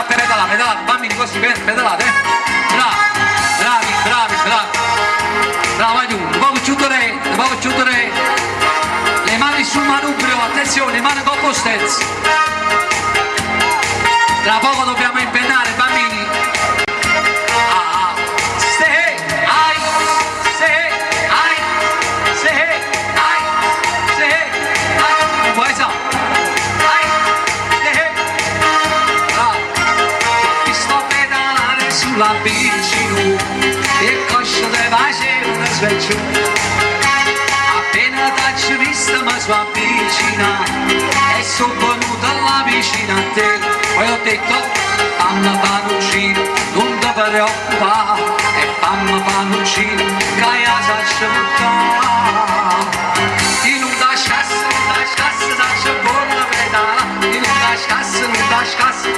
sappia pedalare, pedalate, bambini così, pedalate, bravi, bravi, bravi, bravi, bravo, vai tu, un po' chiudo lei, le mani sul manubrio, attenzione, mani con postezzi, tra poco dobbiamo impennare, bambini, la bici e coscio de pace una svecchio appena t'ho vista mi sono avvicina e sono venuta alla vicina a te poi ho detto fammi panuccino non ti preoccupare e fammi panuccino che io saccio buttare in un tascassa saccio buona pedala in un tascassa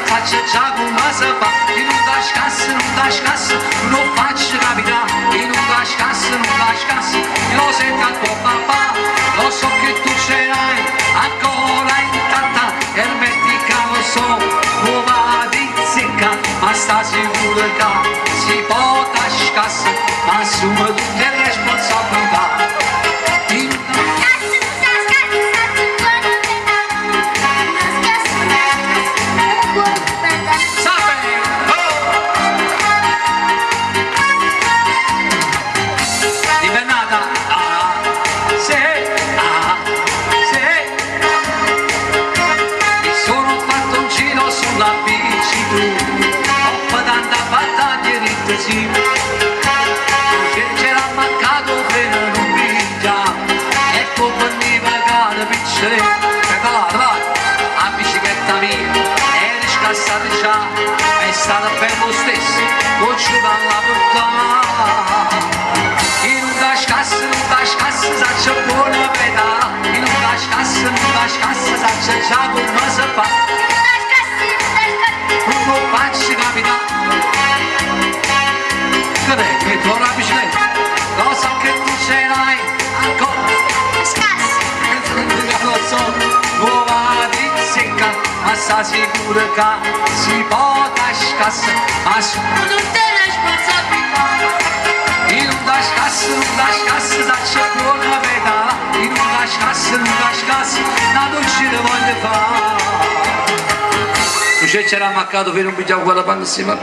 saccio già come si fa in un tascassa non faccio capitare in un tascassa io lo sento al tuo papà lo so che tu ce l'hai ancora intatta e metti che lo so nuova di zecca ma sta sicuro che si può tascassa ma assume tutte le responsabilità c'era mancato per non piglia ecco per mi pagare piccole pedalate vai a bicicletta mia eri scassata già è stata per lo stesso non ci vanno a portare in un tascassa saccia buona pedala in un tascassa saccia già come si fa non faccio capitare che tu la bicicletta lo so che tu ce l'hai ancora lo so nuova di secca ma sta sicuro che si può tascassa ma sono tutte responsabilità in un tascassa saccia buona pedala in un tascassa una dolce ne voglio fare tu c'era mancato per un biglietto quella pandemia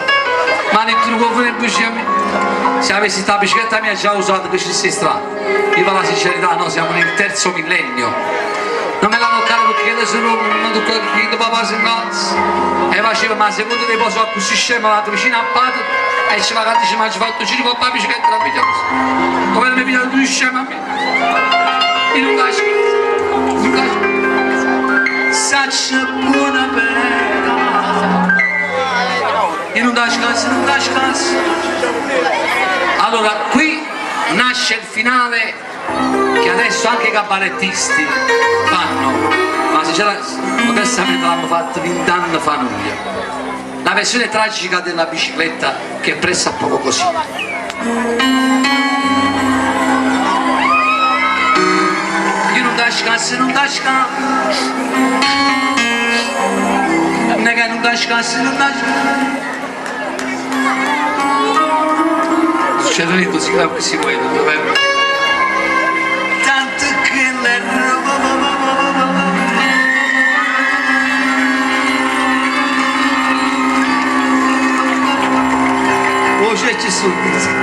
ma ne trovo nel bugiame se avessi sta bicicletta mia già usata che ci sei strano viva la sincerità no siamo nel terzo millennio non me la toccare perché adesso non tocca che papà si incazza e faceva ma secondo te posso così scema vado vicino a patto e ci va che ci mangi fatto giro con la bicicletta la pigliamo come mi pigliano tu scema a me in un casco saccia buona pena in un tascassa allora qui nasce il finale che adesso anche i cabarettisti fanno ma modestamente l'hanno fatto 20 anni fa la versione tragica della bicicletta che è pressa a poco così in un tascassa nega non succede lì così che si vuole tanto che le voce ci sono